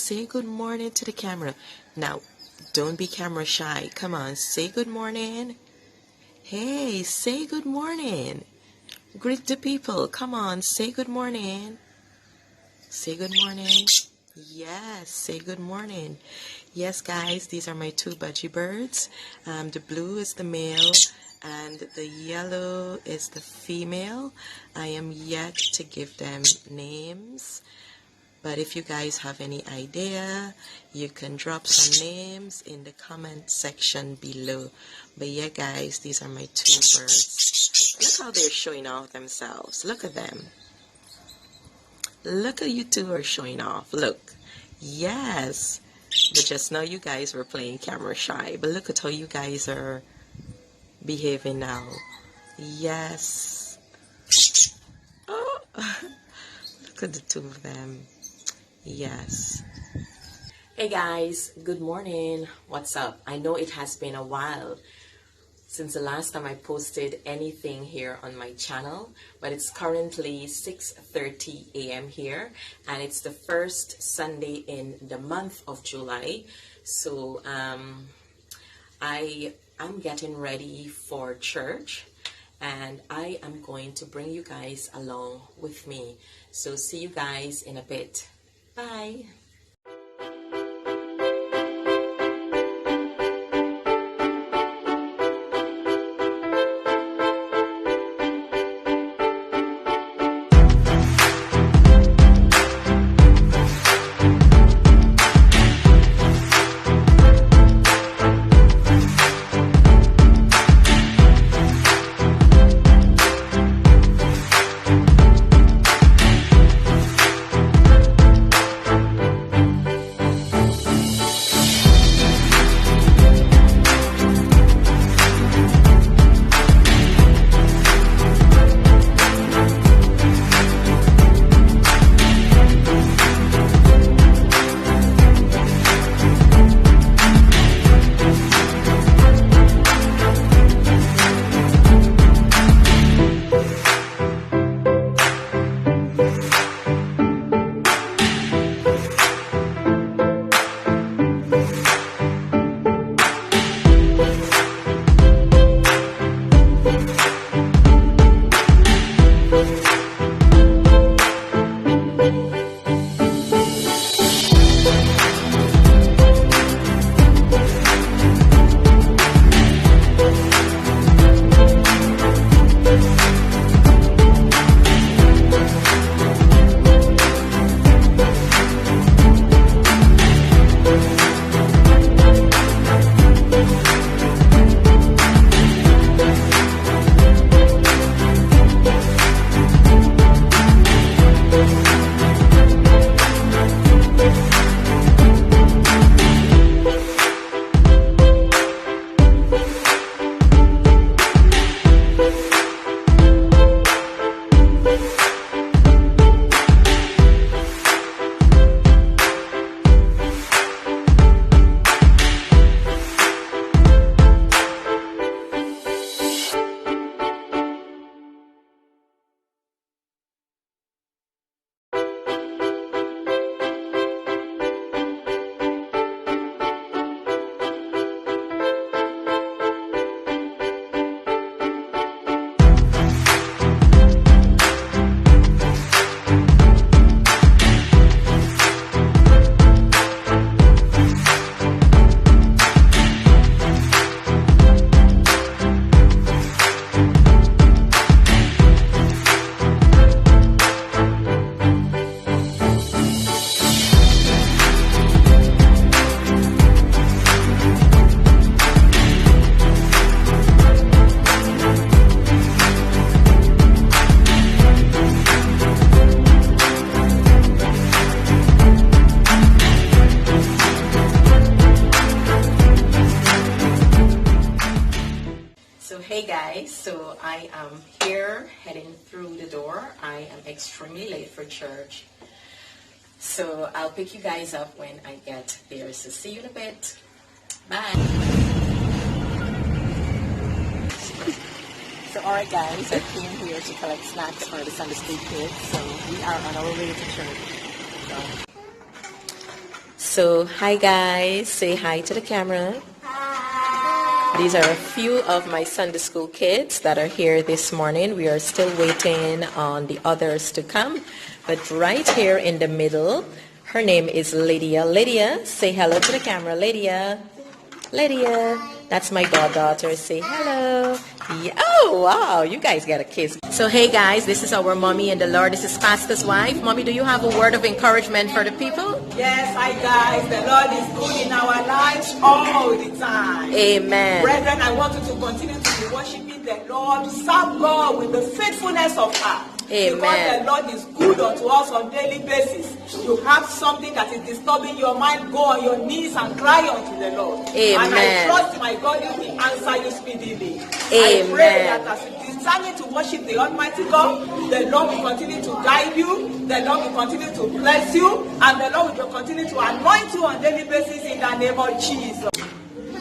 say good morning to the camera. Now, don't be camera shy. Come on, say good morning. Hey, say good morning. Greet the people. Come on, say good morning. Say good morning. Yes, say good morning. Yes, guys, these are my two budgie birds. The blue is the male and the yellow is the female. I am yet to give them names, but if you guys have any idea, you can drop some names in the comment section below. But yeah, guys, these are my two birds. Look how they're showing off themselves. Look at them. Look how you two are showing off. Look. Yes. But just now you guys were playing camera shy. But look at how you guys are behaving now. Yes. Oh. Look at the two of them. Yes. Hey guys, good morning. What's up? I know it has been a while since the last time I posted anything here on my channel, but it's currently 6:30 a.m. here, and it's the first Sunday in the month of July. So I am getting ready for church, and I am going to bring you guys along with me. So see you guys in a bit. Bye. Hey guys, so I am here heading through the door. I am extremely late for church, so I'll pick you guys up when I get there. So see you in a bit. Bye. So alright guys, I came here to collect snacks for the Sunday school kids, so we are on our way to church. So, hi guys, say hi to the camera. Hi. These are a few of my Sunday school kids that are here this morning. We are still waiting on the others to come. But right here in the middle, her name is Lydia. Lydia, say hello to the camera. Lydia. Lydia. That's my goddaughter. Say hello. Yeah. Oh, wow. You guys got a kiss. So, hey, guys, this is our mommy in the Lord. This is Pastor's wife. Mommy, do you have a word of encouragement for the people? Yes, hi, guys. The Lord is good in our lives all the time. Amen. Brethren, I want you to continue to be worshiping the Lord. Serve God with the faithfulness of heart. Amen. Because the Lord is good unto us on daily basis. You have something that is disturbing your mind, go on your knees and cry unto the Lord. Amen. And I trust my God will answer you speedily. Amen. I pray that as you determine to worship the Almighty God, the Lord will continue to guide you, the Lord will continue to bless you, and the Lord will continue to anoint you on daily basis in the name of Jesus.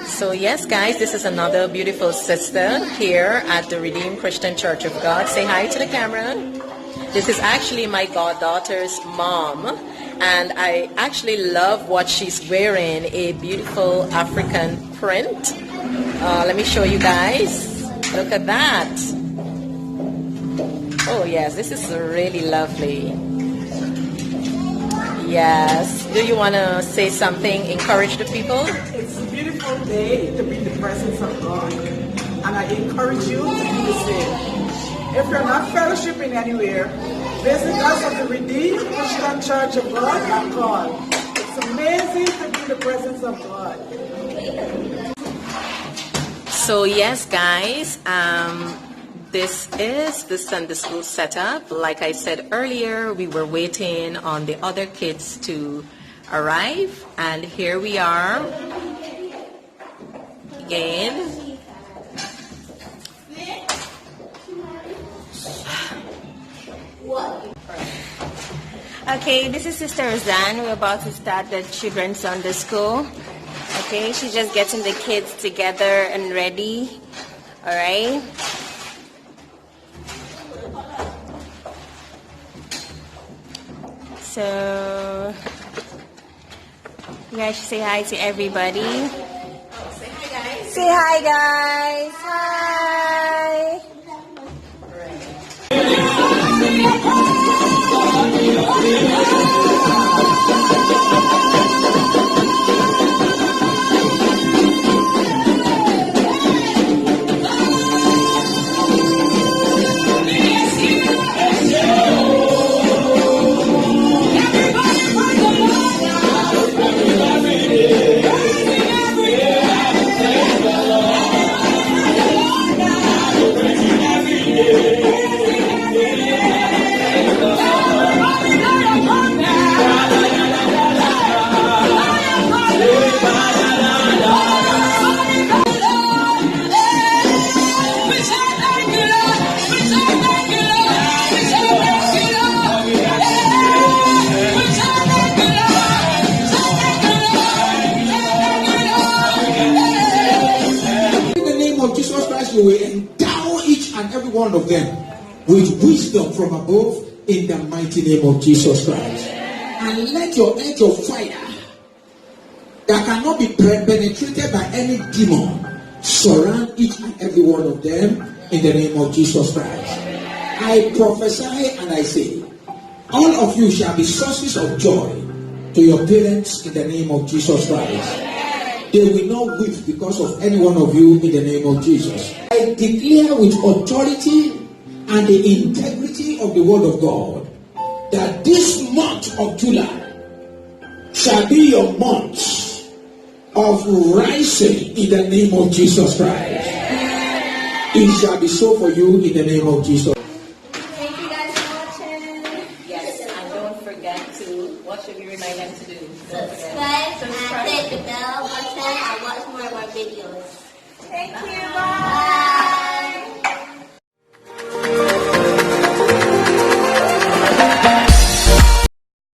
So yes, guys, this is another beautiful sister here at the Redeemed Christian Church of God. Say hi to the camera. This is actually my goddaughter's mom, and I actually love what she's wearing, a beautiful African print. Let me show you guys. Look at that. Oh yes, this is really lovely. Yes. Do you want to say something, encourage the people? It's a beautiful day to be in the presence of God, and I encourage you to do the same. If you're not fellowshipping anywhere, visit us at the Redeemed Christian Church of God.com. It's amazing to be in the presence of God. So yes, guys, this is the Sunday school setup. Like I said earlier, we were waiting on the other kids to arrive, and here we are again. Okay, this is Sister Roseanne. We're about to start the Children's Sunday School. Okay, she's just getting the kids together and ready. All right. So, you guys should say hi to everybody. Say hi, guys. Say hi, guys. Hi. You will endow each and every one of them with wisdom from above in the mighty name of Jesus Christ. And let your edge of fire that cannot be penetrated by any demon surround each and every one of them in the name of Jesus Christ. I prophesy and I say, all of you shall be sources of joy to your parents in the name of Jesus Christ. They will not weep because of any one of you in the name of Jesus. I declare with authority and the integrity of the word of God that this month of July shall be your month of rising in the name of Jesus Christ. It shall be so for you in the name of Jesus. Thank you guys for watching. Yes, and don't forget to, what should we remind them to do? Subscribe and hit the bell button and watch more of our videos. Thank you. Bye.